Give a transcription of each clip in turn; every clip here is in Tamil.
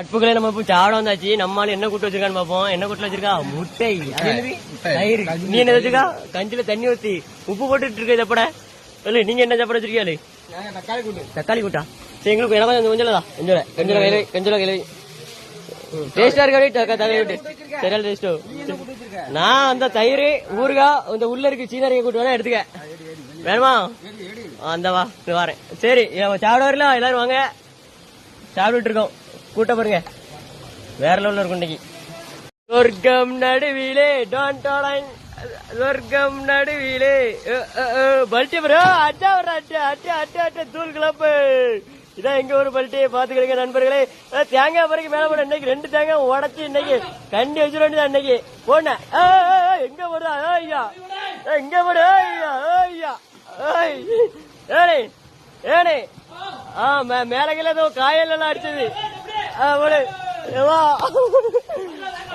நட்புகளே நம்ம இப்போ சாப்பிட வந்தாச்சு. நம்மளால என்ன கூட்டு வச்சிருக்கான்னு பாப்போம். என்ன கூட்டு வச்சிருக்கா? முட்டை, தயிர். நீ என்ன வச்சிருக்கா? கஞ்சில தண்ணி ஊத்தி உப்பு போட்டுட்டு இருக்க சாப்பிட. இல்ல நீங்க என்ன சாப்பிட வச்சிருக்கீங்க? தக்காளி கூட்டா. சரி எங்களுக்கு எனக்கு கொஞ்சம் கையில டேஸ்டா இருக்கா? சரியான டேஸ்டோ. நான் அந்த தயிர் ஊறுகாய் இந்த உள்ள இருக்கு சீனரியை கூட்டு வேணா எடுத்துக்க. வேணுமா? அந்த வா வரேன். சரி சாப்பிட வரல எல்லாரும் வாங்க. சாப்பிட்டு இருக்கோம். கூட்ட பாருங்க வேற லெவல்ல இருக்கும் இன்னைக்கு. சொர்க்கம் நடுவிலே சொர்க்கம் நடுவிலே பல்ட்டி ப்ரோ அட்டா வர அட்டா தூள் கிளப்பு. இதான் எங்க ஒரு பல்ட்டி பாத்துக்கிறீங்க நண்பர்களே. தேங்காய் பறக்க மேல போட இன்னைக்கு 2 தேங்காய் உடச்சு இன்னைக்கு கண்டி வச்சிட வேண்டியதான். இன்னைக்கு போன எங்க போடுதா? ஐயா எங்க போடு? ஐயா ஏனே ஏனே மேலகில ஏதோ காயல் எல்லாம் அடிச்சது.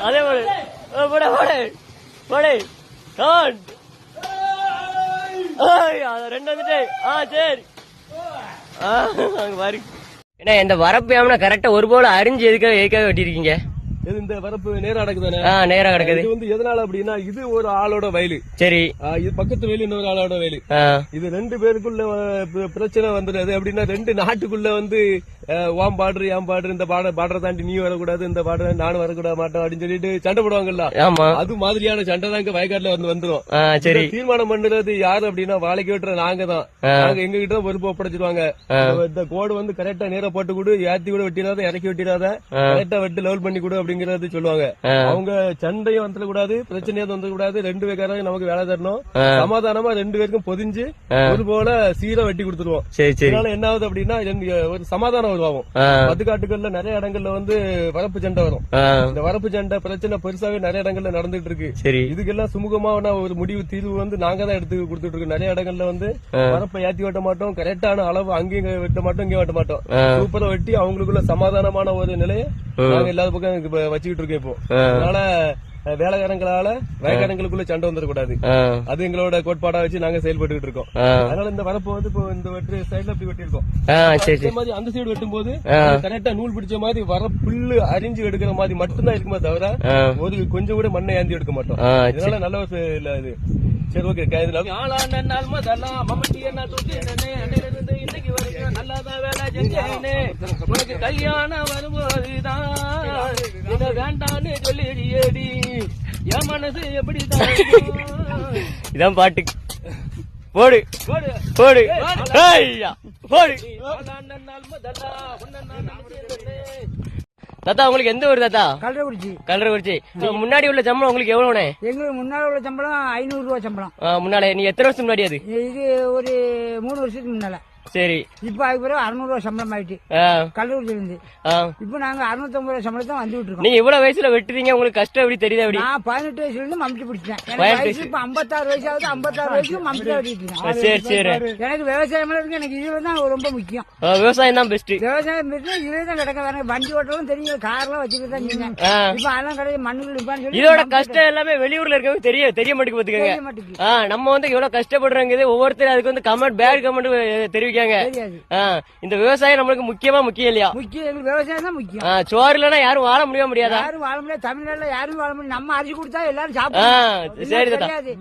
அதே போடு போடு போடு போடு 2 வந்துட்டு. சரி பாரு என்ன இந்த வரப்பு கரெக்டா ஒரு போல அரிஞ்சு எதுக்காக வெட்டிருக்கீங்க? இந்த வரப்பு நேரா கிடக்குதானே? நேரா கிடக்குது. இது வந்து எதனால அப்படின்னா இது ஒரு ஆளோட வயலு. சரி இது பக்கத்து வயலு இன்னொரு ஆளோட வயலு. இது 2 பேருக்குள்ள பிரச்சனை வந்துடுது. அப்படின்னா 2 நாட்டுக்குள்ள வந்து ஓம் பாடுற ஏன் பாடுற இந்த பாடுற தாண்டி நீ வரக்கூடாது இந்த பாடுற நானும் வரக்கூடாது மாட்டோம் அப்படின்னு சொல்லிட்டு சண்டை போடுவாங்கல்ல. அது மாதிரியான சண்டை தான் வயக்காட்டுல வந்துரும். சரி தீர்மானம் பண்ணுறது யாரு அப்படின்னா வாழைக்கு வெட்டுற நாங்க தான். நாங்க எங்க கிட்ட தான் பொறுப்பு ஒப்படைச்சிருவாங்க. இந்த கோடு வந்து கரெக்டா நேரா போட்டு கொடு, ஏத்தி கூட வெட்டிடாத, இறக்கி வெட்டிடாத, கரெக்டா வெட்டு லெவல் பண்ணி கொடு அப்படிங்கறது சொல்லுவாங்க. அவங்க சண்டையும் வந்துடக்கூடாது, பிரச்சனையும் வந்துடக்கூடாது. 2 பேருக்காரங்க நமக்கு வேலை தரணும். சமாதானமா 2 பேருக்கும் பொதிஞ்சு ஒரு போல சீரா வெட்டி கொடுத்துருவோம். அதனால என்ன ஆகுது அப்படின்னா ஒரு சமாதானம் உருவாகும். மதுக்காட்டுகள்ல நிறைய இடங்கள்ல வந்து வரப்பு சண்டை வரும். இந்த வரப்பு சண்டை பிரச்சனை பெருசாவே நிறைய இடங்கள்ல நடந்துட்டு இருக்கு. இதுக்கெல்லாம் சுமூகமான ஒரு முடிவு தீர்வு வந்து நாங்க தான் எடுத்து கொடுத்துட்டு இருக்கோம். நிறைய இடங்கள்ல வந்து வரப்பை ஏத்தி வெட்ட மாட்டோம், கரெக்டான அளவு அங்கேயும் வெட்ட மாட்டோம், இங்கே வெட்ட மாட்டோம். சூப்பரா வெட்டி அவங்களுக்குள்ள சமாதானமான ஒரு நிலையை நாங்க எல்லா பக்கம் வச்சுக்கிட்டு இருக்கோம். இப்போ அதனால வேலைக்காரங்களால வயக்காரங்களுக்குள்ள சண்டை வந்துடக்கூடாது. அது எங்களோட கோட்பாடா வச்சு நாங்க செயல்பட்டு இருக்கோம். அதனால இந்த வரப்பு வந்து இப்போ இந்த வெட்டு சைட்ல அப்படி வெட்டி இருக்கோம். அந்த சைடு வெட்டும் போது கரெக்டா நூல் பிடிச்ச மாதிரி வர புல்லு அரிஞ்சு எடுக்கிற மாதிரி மட்டும்தான் இருக்குமே தவிர ஒரு கொஞ்சம் கூட மண்ணை ஏந்தி எடுக்க மாட்டோம். இதனால நல்ல ஒரு இல்ல இது. சரி ஓகே. இன்னைக்கு வரைக்கும் நல்லாதான் வேலை செஞ்சேன்னு உனக்கு கல்யாணம் வரும்போதுதான் வேண்டான்னு சொல்லிடி என் மனசு எப்படிதான். இதான் பாட்டு. போடு போடு போடு போடு. தாத்தா உங்களுக்கு எந்த ஊர் தாத்தா? கல்றகுறிச்சி. முன்னாடி உள்ள சம்பளம் உங்களுக்கு எவ்வளவுனே? எங்களுக்கு முன்னாடி உள்ள சம்பளம் 500 ரூபாய் சம்பளம். முன்னாடி நீ எத்தனை வருஷம் முன்னாடி? அது இது ஒரு 3 வருஷத்துக்கு முன்னால. சரி இப்ப அதுக்கு பிறகு 600 ரூபாய் சம்பளம் ஆயிட்டு கல்லூரியில இருந்து. இப்ப நாங்க 650 ரூபாய் சம்பளம் தான் வந்துட்டு இருக்கோம். நீங்க இவ்வளவு வயசுல வெட்டுறீங்க, உங்களுக்கு கஷ்டம் எப்படி தெரியுது? அப்படி நான் 18 வயசுல இருந்து மம்மிட்டு பிடிச்சேன். இப்ப 56 வயசு ஆகுது. 56 வயசுக்கு மம்மிட்டு வெட்டிட்டு இருக்கேன். சரி சரி. எனக்கு விவசாயம் இருக்கு. எனக்கு இதுல தான் ரொம்ப முக்கியம். விவசாயம் தான் பெஸ்ட். விவசாயம் இதுல தான் கிடக்க. வேற வண்டி ஓட்டவும் தெரியும், கார்லாம் வச்சுட்டு தான் நீங்க. இப்ப அதெல்லாம் கிடையாது, மண்ணுகள் இருப்பான்னு சொல்லி. இதோட கஷ்டம் எல்லாமே வெளியூர்ல இருக்கவங்க தெரிய மாட்டேங்குது பாத்துக்கோங்க. நம்ம வந்து எவ்வளவு கஷ்டப்படுறாங்க ஒவ்வொருத்தரும் அதுக்கு வந்து கமெண்ட் பேட் கமெண்ட் தெரிவிக்காங்க. இந்த விவசாயம் நம்மளுக்கு முக்கியம் இல்லையா? முக்கியம். விவசாயம் தான் முக்கியம். சோறு இல்லைன்னா யாரும் வாழ முடியாதா? யாரும் வாழ முடியாது. தமிழ்நாட்டுல யாரும் வாழ முடியும். நம்ம அரிசி கொடுத்தா எல்லாரும் சாப்பிடுவோம். சரி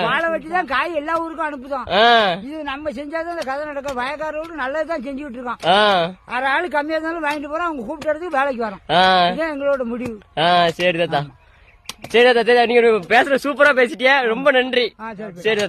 வாழை வெட்டி தான் காய் எல்லா ஊருக்கும் அனுப்புதோம். இது நம்ம செஞ்சாதான் இந்த கதை நடக்கும். வயக்காரர்களுக்கு நல்லதுதான் செஞ்சுட்டு இருக்கோம். 6 ஆளு கம்மியா இருந்தாலும் வாங்கிட்டு போறோம். அவங்க கூப்பிட்டு இடத்துக்கு வேலைக்கு வரோம். இதுதான் எங்களோட முடிவு. சரி தாத்தா. சரி தாத்தா. நீங்க பேசுற சூப்பரா பேசிட்டியா, ரொம்ப நன்றி. சரி தாத்தா.